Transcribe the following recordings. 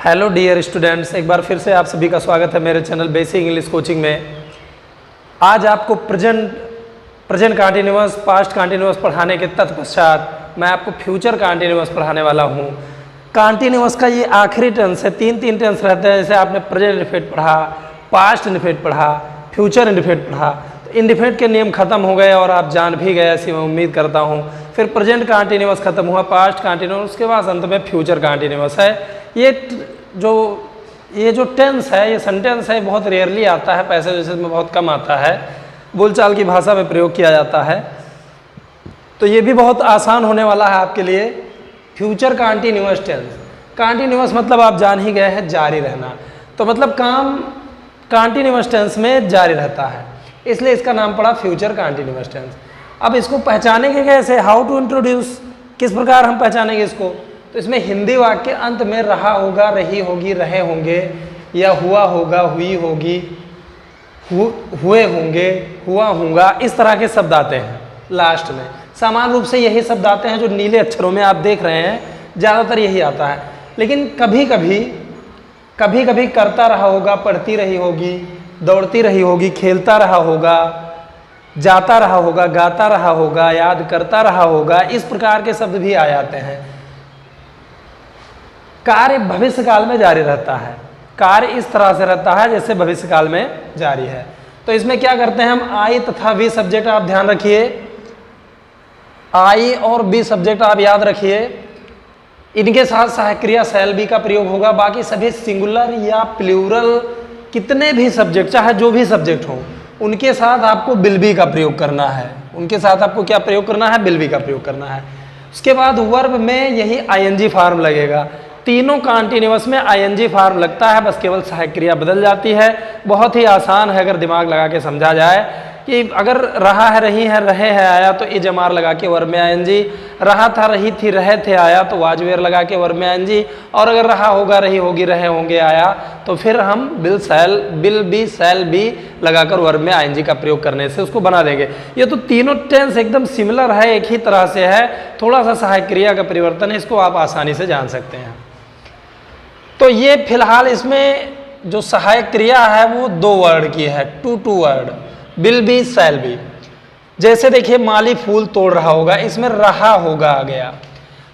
Hello dear students, एक बार फिर से आप सभी का स्वागत है मेरे चैनल बेसिक इंग्लिश कोचिंग में। आज आपको प्रेजेंट कंटीन्यूअस, पास्ट कंटीन्यूअस पढ़ाने के तत्पश्चात मैं आपको फ्यूचर कंटीन्यूअस पढ़ाने वाला हूँ। कंटीन्यूअस का ये आखिरी टेंस है, तीन टेंस रहते हैं। जैसे आपने प्रेजेंट इंडेफिनिट पढ़ा, पास्ट इंडेफिनिट पढ़ा, फ्यूचर इंडेफिनिट पढ़ा, तो इंडेफिनिट के नियम खत्म हो गए और आप जान भी गए, ऐसी मैं उम्मीद करता हूँ। फिर प्रेजेंट कंटीन्यूअस खत्म हुआ, पास्ट कंटीन्यूअस, उसके बाद अंत में फ्यूचर कंटीन्यूअस है। ये जो टेंस है, ये सेंटेंस है, बहुत रेयरली आता है, पैसेज में बहुत कम आता है, बोलचाल की भाषा में प्रयोग किया जाता है। तो ये भी बहुत आसान होने वाला है आपके लिए। फ्यूचर कंटीन्यूअस टेंस, कंटीन्यूअस मतलब आप जान ही गए हैं, जारी रहना। तो मतलब काम कंटीन्यूअस टेंस में जारी रहता है, इसलिए इसका नाम पड़ा फ्यूचर कंटीन्यूअस टेंस। अब इसको पहचानेंगे कैसे, हाउ टू इंट्रोड्यूस, किस प्रकार हम पहचानेंगे इसको। तो इसमें हिंदी वाक्य अंत में रहा होगा, रही होगी, रहे होंगे, या हुआ होगा, हुई होगी, हुए होंगे, हुआ होगा, इस तरह के शब्द आते हैं लास्ट में। सामान्य रूप से यही शब्द आते हैं जो नीले अक्षरों में आप देख रहे हैं, ज़्यादातर यही आता है। लेकिन कभी कभी करता रहा होगा, पढ़ती रही होगी, दौड़ती रही होगी, खेलता रहा होगा, जाता रहा होगा, गाता रहा होगा, याद करता रहा होगा, इस प्रकार के शब्द भी आ जाते हैं। कार्य भविष्य काल में जारी रहता है, कार्य इस तरह से रहता है जैसे भविष्य काल में जारी है। तो इसमें क्या करते हैं हम, आई तथा वी सब्जेक्ट आप ध्यान रखिए, आई और बी सब्जेक्ट आप याद रखिए, इनके साथ सहायक क्रिया शैल बी का प्रयोग होगा। बाकी सभी सिंगुलर या प्लूरल कितने भी सब्जेक्ट, चाहे जो भी सब्जेक्ट हो, उनके साथ आपको विल बी का प्रयोग करना है। उनके साथ आपको क्या प्रयोग करना है, विल बी का प्रयोग करना है। उसके बाद वर्ब में यही आईएनजी फॉर्म लगेगा। तीनों कंटीन्यूअस में आईएनजी फॉर्म लगता है, बस केवल सहायक क्रिया बदल जाती है। बहुत ही आसान है अगर दिमाग लगा के समझा जाए कि अगर रहा है, रही है, रहे है आया तो ए जमार लगा के वर्ब में आईएनजी, रहा था, रही थी, रहे थे आया तो वाजवेर लगा के वर्ब में आईएनजी, और अगर रहा होगा, रही होगी, रहे होंगे आया तो फिर हम विल बी शैल बी लगाकर वर्ब में आईएनजी का प्रयोग करने से उसको बना देंगे। ये तो तीनों टेंस एकदम सिमिलर है, एक ही तरह से है, थोड़ा सा सहायक क्रिया का परिवर्तन है, इसको आप आसानी से जान सकते हैं। तो ये फिलहाल इसमें जो सहायक क्रिया है वो 2 वर्ड की है, two word, will be shall be. जैसे देखिए, माली फूल तोड़ रहा होगा, इसमें रहा होगा आ गया।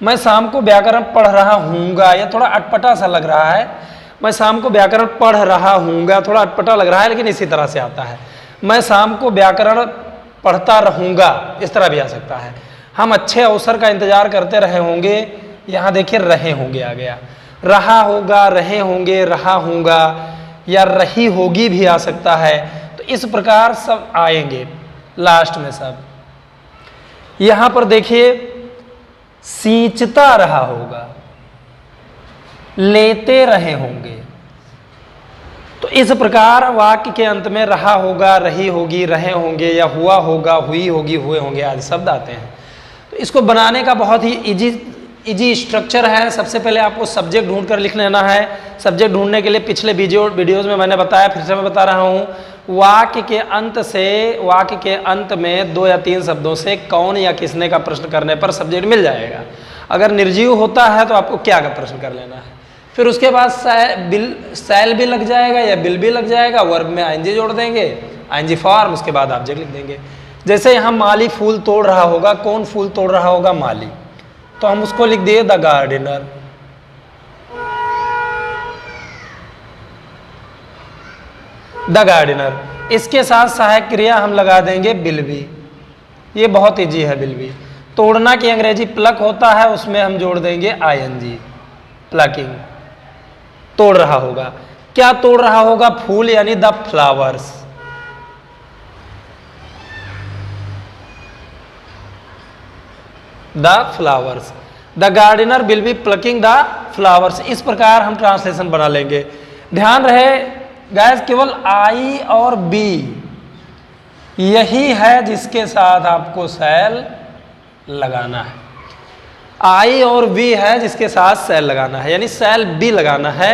मैं शाम को व्याकरण पढ़ रहा हूँगा, ये थोड़ा अटपटा सा लग रहा है। मैं शाम को व्याकरण पढ़ रहा हूँगा, थोड़ा अटपटा लग रहा है, लेकिन इसी तरह से आता है। मैं शाम को व्याकरण पढ़ता रहूँगा, इस तरह भी आ सकता है। हम अच्छे अवसर का इंतजार करते रहे होंगे, यहाँ देखिए रहे होंगे आ गया। रहा होगा, रहे होंगे, रहा होगा, या रही होगी भी आ सकता है। तो इस प्रकार सब आएंगे लास्ट में सब। यहां पर देखिए, सींचता रहा होगा, लेते रहे होंगे। तो इस प्रकार वाक्य के अंत में रहा होगा, रही होगी, रहे होंगे, या हुआ होगा, हुई होगी, हुए होंगे आदि शब्द आते हैं। तो इसको बनाने का बहुत ही इजी स्ट्रक्चर है। सबसे पहले आपको सब्जेक्ट ढूंढ कर लिख लेना है। सब्जेक्ट ढूंढने के लिए पिछले वीडियोज में मैंने बताया, फिर से मैं बता रहा हूँ, वाक्य के अंत में 2 या 3 शब्दों से कौन या किसने का प्रश्न करने पर सब्जेक्ट मिल जाएगा। अगर निर्जीव होता है तो आपको क्या का प्रश्न कर लेना है। फिर उसके बाद शैल भी लग जाएगा या विल भी लग जाएगा, वर्ब में आईएनजी जोड़ देंगे, आईएनजी फॉर्म, उसके बाद ऑब्जेक्ट लिख देंगे। जैसे यहाँ माली फूल तोड़ रहा होगा, कौन फूल तोड़ रहा होगा, माली, तो हम उसको लिख दिए द गार्डनर। द गार्डनर, इसके साथ सहायक क्रिया हम लगा देंगे विल बी। ये बहुत इजी है, विल बी। तोड़ना की अंग्रेजी प्लक होता है, उसमें हम जोड़ देंगे आईएनजी, प्लकिंग। तोड़ रहा होगा, क्या तोड़ रहा होगा, फूल, यानी the flowers. The flowers, the gardener will be plucking the flowers. इस प्रकार हम ट्रांसलेशन बना लेंगे। ध्यान रहे गाइस, केवल आई और बी यही है जिसके साथ आपको शैल लगाना है। आई और बी है जिसके साथ शैल लगाना है, यानी शैल बी लगाना है,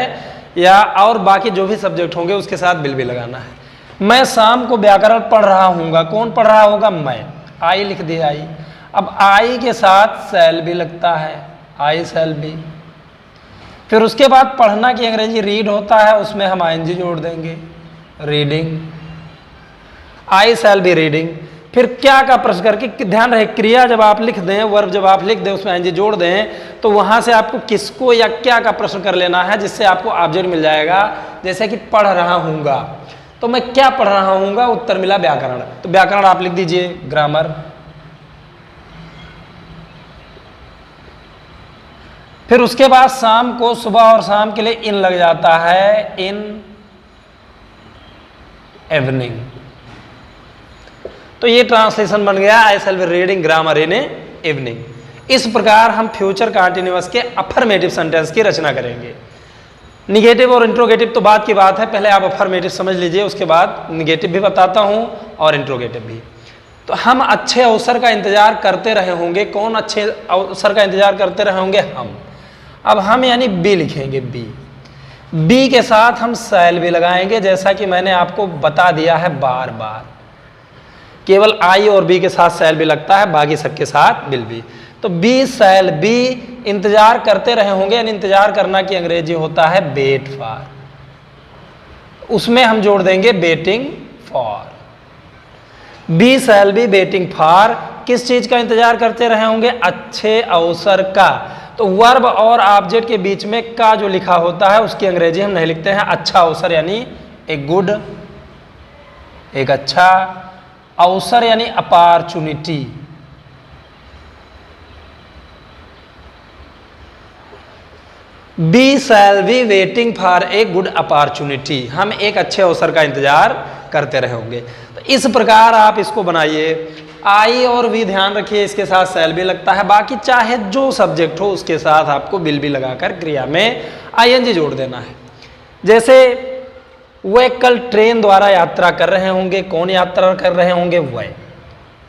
या और बाकी जो भी सब्जेक्ट होंगे उसके साथ विल बी लगाना है। मैं शाम को व्याकरण पढ़ रहा हूँगा, कौन पढ़ रहा होगा, मैं, आई लिख दिया आई। अब आई के साथ शैल भी लगता है, आई शैल बी। फिर उसके बाद पढ़ना की अंग्रेजी रीड होता है, उसमें हम आईएनजी जोड़ देंगे, reading, I shall be reading. फिर क्या का प्रश्न करके ध्यान रहे, क्रिया जब आप लिख दें, वर्ब जब आप लिख दें, उसमें आईएनजी जोड़ दें, तो वहां से आपको किसको या क्या का प्रश्न कर लेना है, जिससे आपको ऑब्जेक्ट मिल जाएगा। जैसे कि पढ़ रहा हूँगा, तो मैं क्या पढ़ रहा हूँगा, उत्तर मिला व्याकरण, तो व्याकरण आप लिख दीजिए, ग्रामर। फिर उसके बाद शाम को, सुबह और शाम के लिए इन लग जाता है, इन इवनिंग। तो ये ट्रांसलेशन बन गया, I shall be reading grammar in evening. इस प्रकार हम फ्यूचर कंटीन्यूअस के अफर्मेटिव सेंटेंस की रचना करेंगे। निगेटिव और इंट्रोगेटिव तो बात की बात है, पहले आप अफर्मेटिव समझ लीजिए, उसके बाद निगेटिव भी बताता हूं और इंट्रोगेटिव भी। तो हम अच्छे अवसर का इंतजार करते रहे होंगे, कौन अच्छे अवसर का इंतजार करते रहे होंगे, हम। अब हम यानी बी लिखेंगे, बी के साथ हम शैल भी लगाएंगे, जैसा कि मैंने आपको बता दिया है बार बार। केवल आई और बी के साथ शैल भी लगता है, बाकी सबके साथ विल बी। तो बी शैल बी, इंतजार करते रहे होंगे, यानी इंतजार करना की अंग्रेजी होता है वेट फॉर, उसमें हम जोड़ देंगे waiting for. Be shall be waiting for, किस चीज का इंतजार करते रहे होंगे, अच्छे अवसर का। तो वर्ब और ऑब्जेक्ट के बीच में का जो लिखा होता है उसकी अंग्रेजी हम नहीं लिखते हैं, अच्छा अवसर यानी एक गुड, एक अच्छा अवसर यानी opportunity. Be shall be waiting for a good opportunity, हम एक अच्छे अवसर का इंतजार करते रहे होंगे। तो इस प्रकार आप इसको बनाइए। आई और वी ध्यान रखिए, इसके साथ शैल भी लगता है, बाकी चाहे जो सब्जेक्ट हो उसके साथ आपको विल भी लगाकर क्रिया में आईएनजी जोड़ देना है। जैसे वह कल ट्रेन द्वारा यात्रा कर रहे होंगे, कौन यात्रा कर रहे होंगे, वह।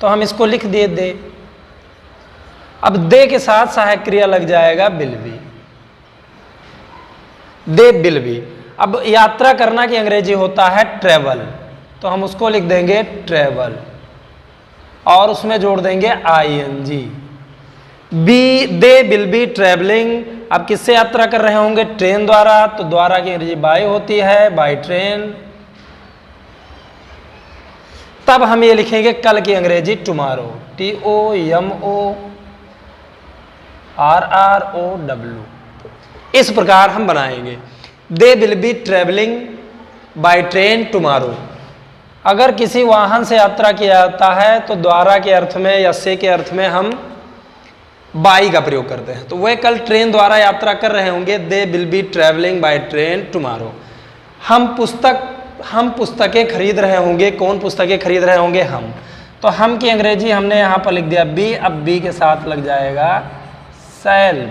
तो हम इसको लिख दिए दे। अब दे के साथ सहायक क्रिया लग जाएगा will be, they will B. अब यात्रा करना की अंग्रेजी होता है ट्रेवल, तो हम उसको लिख देंगे ट्रेवल और उसमें जोड़ देंगे I N G. Be they will be travelling. अब किससे यात्रा कर रहे होंगे, ट्रेन द्वारा, तो द्वारा की अंग्रेजी बाय होती है, बाय ट्रेन। तब हम ये लिखेंगे कल की अंग्रेजी टुमारो, TOMORROW। इस प्रकार हम बनाएंगे, दे will be travelling by train tomorrow. अगर किसी वाहन से यात्रा किया जाता है तो द्वारा के अर्थ में या से के अर्थ में हम बाई का प्रयोग करते हैं। तो वह कल ट्रेन द्वारा यात्रा कर रहे होंगे, दे will be travelling by train tomorrow. हम पुस्तकें खरीद रहे होंगे, कौन पुस्तकें खरीद रहे होंगे, हम। तो हम की अंग्रेजी हमने यहाँ पर लिख दिया बी, अब बी के साथ लग जाएगा शैल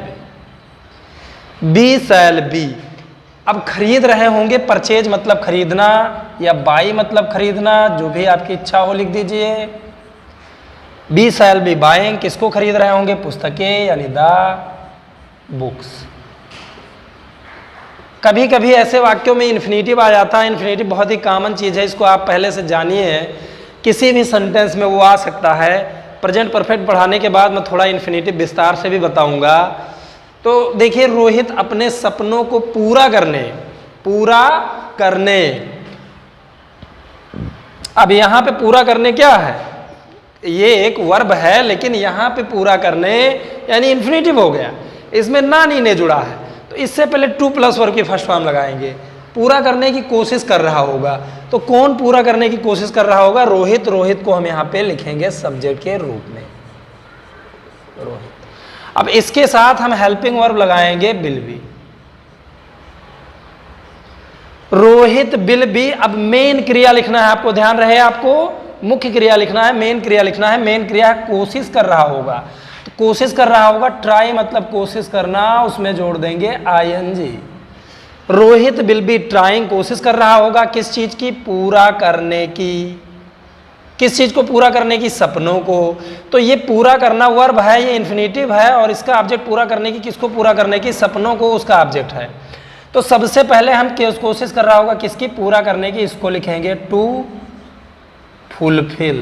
बी शैल बी। अब खरीद रहे होंगे, परचेज मतलब खरीदना या बाई मतलब खरीदना, जो भी आपकी इच्छा हो लिख दीजिए। बी शैल बी बाइंग, किसको खरीद रहे होंगे, पुस्तकें यानी द बुक्स। कभी कभी ऐसे वाक्यों में इन्फिनेटिव आ जाता है, इन्फिनेटिव बहुत ही कॉमन चीज़ है, इसको आप पहले से जानिए। किसी भी सेंटेंस में वो आ सकता है। प्रेजेंट परफेक्ट पढ़ाने के बाद मैं थोड़ा इन्फिनेटिव विस्तार से भी बताऊंगा। तो देखिए, रोहित अपने सपनों को पूरा करने। अब यहां पे पूरा करने क्या है, ये एक वर्ब है, लेकिन यहां पे पूरा करने यानी इन्फिनेटिव हो गया, इसमें ना नी ने जुड़ा है, तो इससे पहले टू प्लस वर्ब की फर्स्ट फॉर्म लगाएंगे। पूरा करने की कोशिश कर रहा होगा, तो कौन पूरा करने की कोशिश कर रहा होगा, रोहित। रोहित को हम यहां पे लिखेंगे सब्जेक्ट के रूप में, रोहित। अब इसके साथ हम हेल्पिंग वर्ब लगाएंगे will be, Rohit will B. अब मेन क्रिया लिखना है, आपको ध्यान रहे, आपको मुख्य क्रिया लिखना है, मेन क्रिया लिखना है। मेन क्रिया कोशिश कर रहा होगा, तो कोशिश कर रहा होगा, ट्राई मतलब कोशिश करना, उसमें जोड़ देंगे I N G. Rohit will be trying, कोशिश कर रहा होगा, किस चीज की, पूरा करने की। किस चीज को पूरा करने की, सपनों को। तो ये पूरा करना वर्ब है, ये इन्फिनेटिव है, और इसका ऑब्जेक्ट पूरा करने की, किसको पूरा करने की, सपनों को, उसका ऑब्जेक्ट है। तो सबसे पहले हम कोशिश कर रहा होगा किसकी, पूरा करने की, इसको लिखेंगे टू फुलफिल।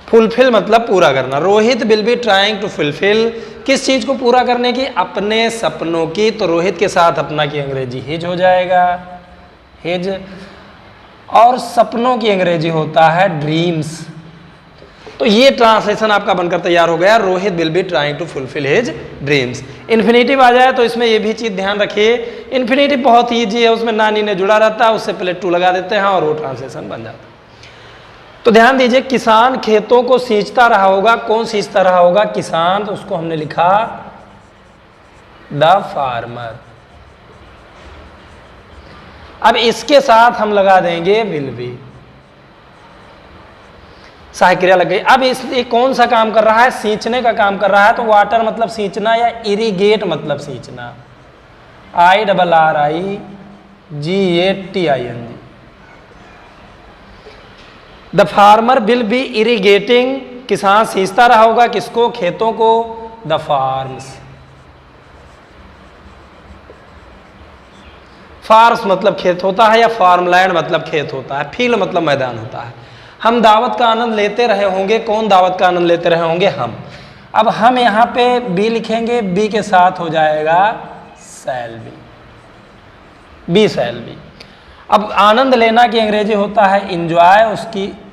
फुलफिल मतलब पूरा करना। Rohit will be trying to fulfil किस चीज को पूरा करने की? अपने सपनों की। तो रोहित के साथ अपना की अंग्रेजी हिज हो जाएगा, हिज। और सपनों की अंग्रेजी होता है ड्रीम्स। तो ये ट्रांसलेशन आपका बनकर तैयार हो गया, Rohit will be trying to fulfil his dreams. Infinitive आ जाए तो इसमें ये भी चीज ध्यान रखिए, इन्फिनेटिव बहुत ईजी है, उसमें नानी ने जुड़ा रहता है, उससे पहले टू लगा देते हैं और वो ट्रांसलेशन बन जाता है। तो ध्यान दीजिए, किसान खेतों को सींचता रहा होगा। कौन सींचता रहा होगा? किसान। तो उसको हमने लिखा द फार्मर। अब इसके साथ हम लगा देंगे विल बी, सहायक क्रिया लग गई। अब इसलिए कौन सा काम कर रहा है? सींचने का काम कर रहा है। तो वाटर मतलब सींचना या इरिगेट मतलब सींचना, IRRIGATING। The farmer will be irrigating, किसान सींचता रहा होगा किसको? खेतों को। द फार्म्स, फार्म्स मतलब खेत होता है, या फार्मलैंड मतलब खेत होता है, फील्ड मतलब मैदान होता है। हम दावत का आनंद लेते रहे होंगे। कौन दावत का आनंद लेते रहे होंगे? हम। अब हम यहाँ पे बी लिखेंगे, बी के साथ हो जाएगा shall be, be shall be. अब आनंद लेना की अंग्रेजी होता है इंजॉय,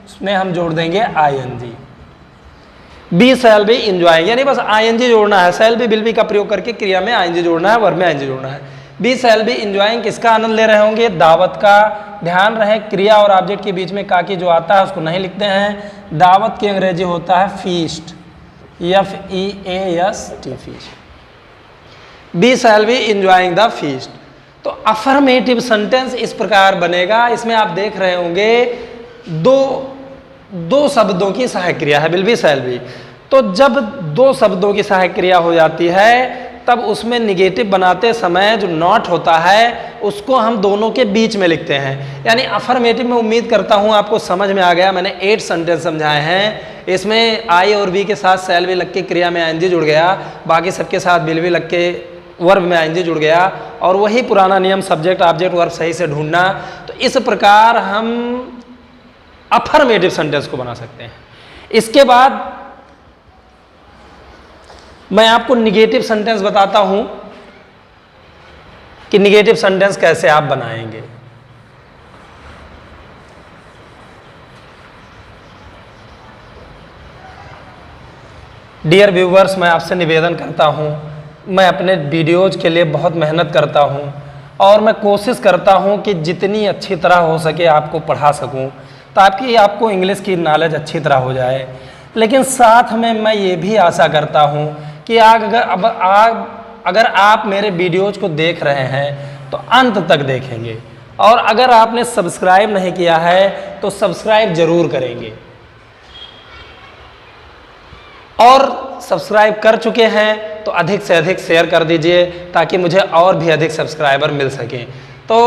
उसमें हम जोड़ देंगे ING। Be shall be enjoy, यानी बस ING जोड़ना है। शैल बी विल बी का प्रयोग करके क्रिया में ING जोड़ना है, वर्ब में ING जोड़ना है। बी शैल बी इंजॉइंग, किसका आनंद ले रहे होंगे? दावत का। ध्यान रहे क्रिया और ऑब्जेक्ट के बीच में का की जो आता है उसको नहीं लिखते हैं। दावत की अंग्रेजी होता है feast, FEAST, feast. Be shall be enjoying the feast. तो अफर्मेटिव सेंटेंस इस प्रकार बनेगा। इसमें आप देख रहे होंगे दो शब्दों की सहायक क्रिया है, विल बी शैल बी। तो जब दो शब्दों की सहायक क्रिया हो जाती है तब उसमें निगेटिव बनाते समय जो नॉट होता है उसको हम दोनों के बीच में लिखते हैं। यानी अफर्मेटिव में उम्मीद करता हूं आपको समझ में आ गया। मैंने 8 सेंटेंस समझाए हैं, इसमें आई और बी के साथ शैल बी लग के क्रिया में ING जुड़ गया, बाकी सबके साथ विल बी लग के वर्ब में ING जुड़ गया, और वही पुराना नियम सब्जेक्ट ऑब्जेक्ट वर्ब सही से ढूंढना। तो इस प्रकार हम अफर्मेटिव सेंटेंस को बना सकते हैं। इसके बाद मैं आपको निगेटिव सेंटेंस बताता हूं कि निगेटिव सेंटेंस कैसे आप बनाएंगे। डियर व्यूवर्स, मैं आपसे निवेदन करता हूं, मैं अपने वीडियोज के लिए बहुत मेहनत करता हूं और मैं कोशिश करता हूं कि जितनी अच्छी तरह हो सके आपको पढ़ा सकूं ताकि आपको इंग्लिश की नॉलेज अच्छी तरह हो जाए। लेकिन साथ में मैं ये भी आशा करता हूं कि अगर आप मेरे वीडियोज को देख रहे हैं तो अंत तक देखेंगे, और अगर आपने सब्सक्राइब नहीं किया है तो सब्सक्राइब जरूर करेंगे, और सब्सक्राइब कर चुके हैं तो अधिक से अधिक शेयर कर दीजिए ताकि मुझे और भी अधिक सब्सक्राइबर मिल सकें। तो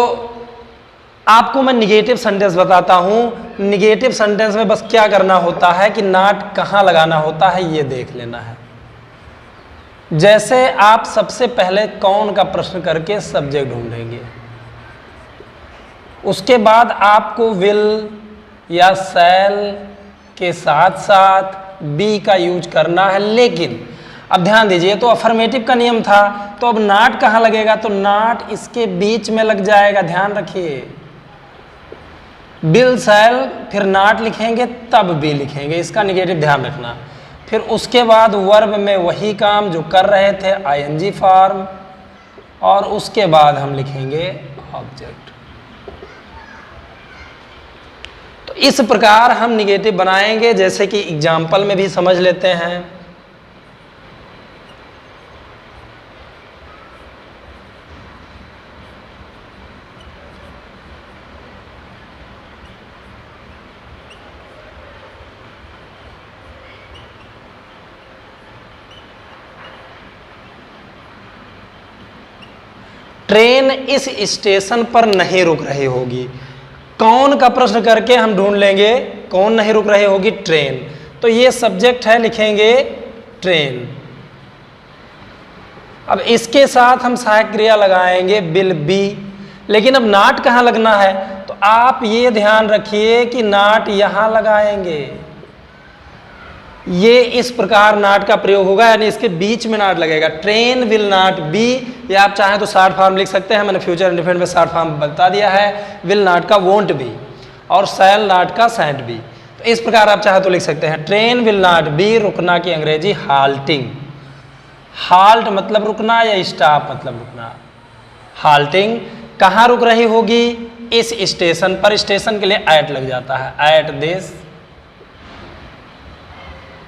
आपको मैं निगेटिव सेंटेंस बताता हूं। निगेटिव सेंटेंस में बस क्या करना होता है कि नॉट कहां लगाना होता है ये देख लेना है। जैसे आप सबसे पहले कौन का प्रश्न करके सब्जेक्ट ढूंढेंगे, उसके बाद आपको विल या शैल के साथ साथ बी का यूज करना है। लेकिन अब ध्यान दीजिए, तो अफर्मेटिव का नियम था, तो अब नॉट कहां लगेगा? तो नॉट इसके बीच में लग जाएगा। ध्यान रखिए, विल शैल फिर नॉट लिखेंगे तब बी लिखेंगे, इसका निगेटिव ध्यान रखना। फिर उसके बाद वर्ब में वही काम जो कर रहे थे ING फॉर्म, और उसके बाद हम लिखेंगे ऑब्जेक्ट। तो इस प्रकार हम निगेटिव बनाएंगे, जैसे कि एग्जाम्पल में भी समझ लेते हैं। ट्रेन इस स्टेशन पर नहीं रुक रही होगी। कौन का प्रश्न करके हम ढूंढ लेंगे कौन नहीं रुक रही होगी? ट्रेन। तो ये सब्जेक्ट है, लिखेंगे ट्रेन। अब इसके साथ हम सहायक क्रिया लगाएंगे विल बी। लेकिन अब नॉट कहां लगना है? तो आप ये ध्यान रखिए कि नॉट यहां लगाएंगे। ये इस प्रकार नाट का प्रयोग होगा, यानी इसके बीच में नाट लगेगा। ट्रेन विल नॉट बी, या आप चाहें तो शॉर्ट फॉर्म लिख सकते हैं, मैंने फ्यूचर इंडेफिनिट में शॉर्ट फॉर्म बता दिया है। विल नॉट का वोंट बी और शैल नॉट का शैंट बी। तो इस प्रकार आप चाहे तो लिख सकते हैं ट्रेन विल नॉट बी, रुकना की अंग्रेजी हाल्टिंग। हाल्ट मतलब रुकना या स्टॉप मतलब रुकना। हाल्टिंग कहाँ रुक रही होगी? इस स्टेशन पर। स्टेशन के लिए एट लग जाता है, एट दिस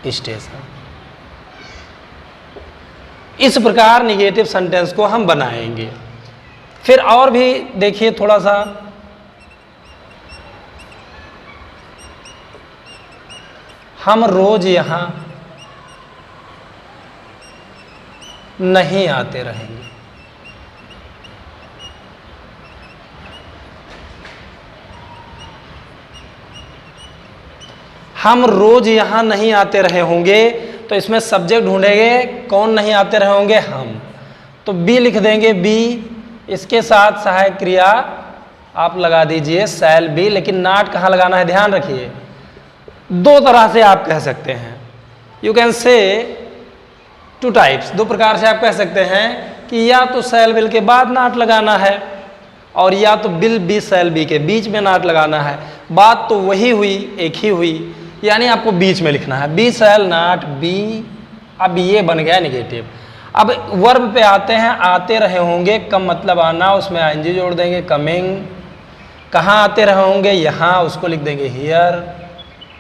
स्टेशन। इस प्रकार निगेटिव सेंटेंस को हम बनाएंगे। फिर और भी देखिए थोड़ा सा, हम रोज यहां नहीं आते रहेंगे। हम रोज यहां नहीं आते रहे होंगे, तो इसमें सब्जेक्ट ढूंढेंगे, कौन नहीं आते रहे होंगे? हम। तो बी लिख देंगे, बी। इसके साथ सहायक क्रिया आप लगा दीजिए शैल बी, लेकिन नॉट कहाँ लगाना है ध्यान रखिए। दो तरह से आप कह सकते हैं, you can say two types, दो प्रकार से आप कह सकते हैं कि या तो शैल बिल के बाद नॉट लगाना है, और या तो बिल बी शैल बी के बीच में नॉट लगाना है। बात तो वही हुई, एक ही हुई, यानी आपको बीच में लिखना है, बी शैल नॉट बी। अब ये बन गया निगेटिव। अब वर्ब पे आते हैं, आते रहे होंगे, कम मतलब आना, उसमें आईएनजी जोड़ देंगे, कमिंग। कहाँ आते रहे होंगे? यहाँ, उसको लिख देंगे हियर।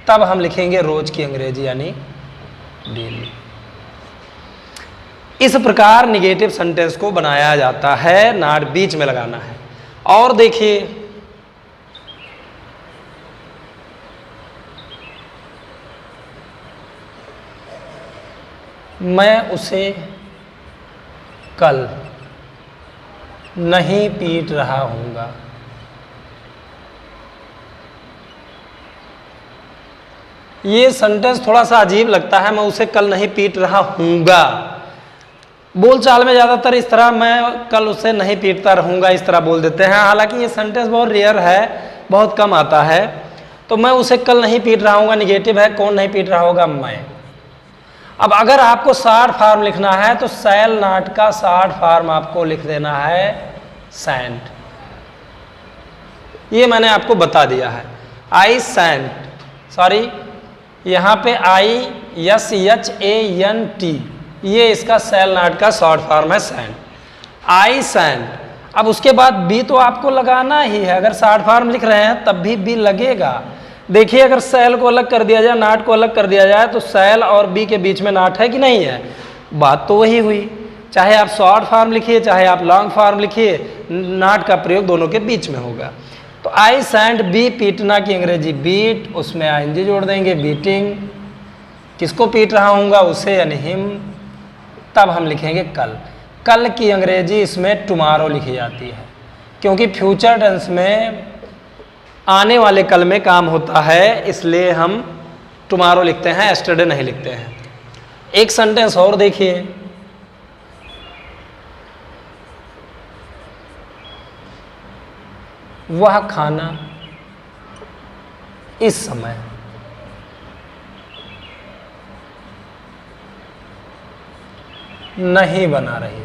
तब हम लिखेंगे रोज की अंग्रेजी यानी डेली। इस प्रकार निगेटिव सेंटेंस को बनाया जाता है, नॉट बीच में लगाना है। और देखिए, मैं उसे कल नहीं पीट रहा हूँगा। ये सेंटेंस थोड़ा सा अजीब लगता है, मैं उसे कल नहीं पीट रहा हूँगा। बोलचाल में ज़्यादातर इस तरह मैं कल उसे नहीं पीटता रहूँगा इस तरह बोल देते हैं, हालांकि ये सेंटेंस बहुत रेयर है, बहुत कम आता है। तो मैं उसे कल नहीं पीट रहा हूँगा निगेटिव है, कौन नहीं पीट रहा होगा? मैं। अब अगर आपको शॉर्ट फॉर्म लिखना है तो शैल नॉट का शॉर्ट फॉर्म आपको लिख देना है सैंट। ये मैंने आपको बता दिया है, आई सैंट, सॉरी यहाँ पे ISHANT, ये इसका शैल नॉट का शॉर्ट फॉर्म है सैंट, आई सैंट। अब उसके बाद बी तो आपको लगाना ही है, अगर शॉर्ट फॉर्म लिख रहे हैं तब भी बी लगेगा। देखिए अगर शैल को अलग कर दिया जाए, नॉट को अलग कर दिया जाए, तो शैल और बी के बीच में नॉट है कि नहीं है? बात तो वही हुई, चाहे आप शॉर्ट फॉर्म लिखिए चाहे आप लॉन्ग फॉर्म लिखिए, नॉट का प्रयोग दोनों के बीच में होगा। तो आई सैंट बी, पीटना की अंग्रेजी बीट, उसमें आईएनजी जोड़ देंगे, बीटिंग। किसको पीट रहा हूँगा? उसे यानी हिम। तब हम लिखेंगे कल। कल की अंग्रेजी इसमें टुमारो लिखी जाती है, क्योंकि फ्यूचर टेंस में आने वाले कल में काम होता है, इसलिए हम टुमारो लिखते हैं, एस्टरडे नहीं लिखते हैं। एक सेंटेंस और देखिए, वह खाना इस समय नहीं बना रही होगी।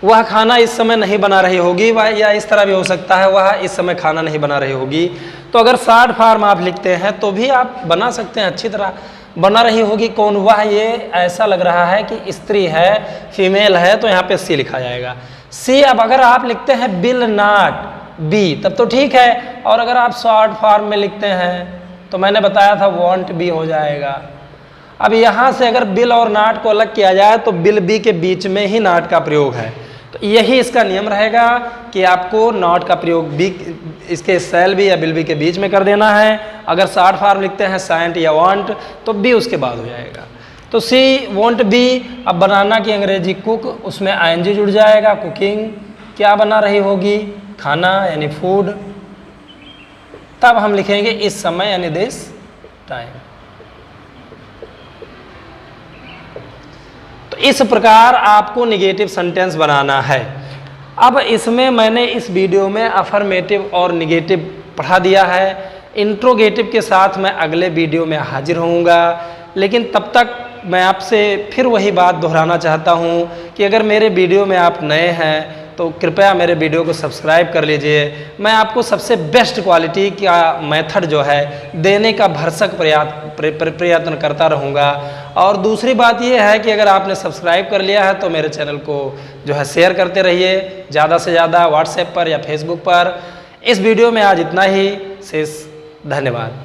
वह खाना इस समय नहीं बना रही होगी, या इस तरह भी हो सकता है, वह इस समय खाना नहीं बना रही होगी। तो अगर शॉर्ट फॉर्म आप लिखते हैं तो भी आप बना सकते हैं अच्छी तरह। बना रही होगी कौन? वह। ये ऐसा लग रहा है कि स्त्री है, फीमेल है, तो यहाँ पे सी लिखा जाएगा, सी। अब अगर आप लिखते हैं बिल नॉट बी तब तो ठीक है, और अगर आप शॉर्ट फॉर्म में लिखते हैं तो मैंने बताया था वॉन्ट बी हो जाएगा। अब यहाँ से अगर बिल और नॉट को अलग किया जाए तो बिल बी के बीच में ही नॉट का प्रयोग है, तो यही इसका नियम रहेगा कि आपको नॉट का प्रयोग बी, इसके शैल बी या बिल बी के बीच में कर देना है। अगर शॉर्ट फॉर्म लिखते हैं सैंट या वांट तो बी उसके बाद हो जाएगा। तो सी वॉन्ट बी। अब बनाना की अंग्रेजी कुक, उसमें आईएनजी जुड़ जाएगा, कुकिंग। क्या बना रही होगी? खाना यानी फूड। तब हम लिखेंगे इस समय यानी दिस टाइम। तो इस प्रकार आपको निगेटिव सेंटेंस बनाना है। अब इसमें मैंने इस वीडियो में अफर्मेटिव और निगेटिव पढ़ा दिया है। इंट्रोगेटिव के साथ मैं अगले वीडियो में हाजिर होऊंगा, लेकिन तब तक मैं आपसे फिर वही बात दोहराना चाहता हूँ कि अगर मेरे वीडियो में आप नए हैं तो कृपया मेरे वीडियो को सब्सक्राइब कर लीजिए। मैं आपको सबसे बेस्ट क्वालिटी का मेथड जो है देने का भरसक प्रयत्न करता रहूँगा। और दूसरी बात यह है कि अगर आपने सब्सक्राइब कर लिया है तो मेरे चैनल को जो है शेयर करते रहिए ज़्यादा से ज़्यादा व्हाट्सएप पर या फेसबुक पर। इस वीडियो में आज इतना ही। शेष धन्यवाद।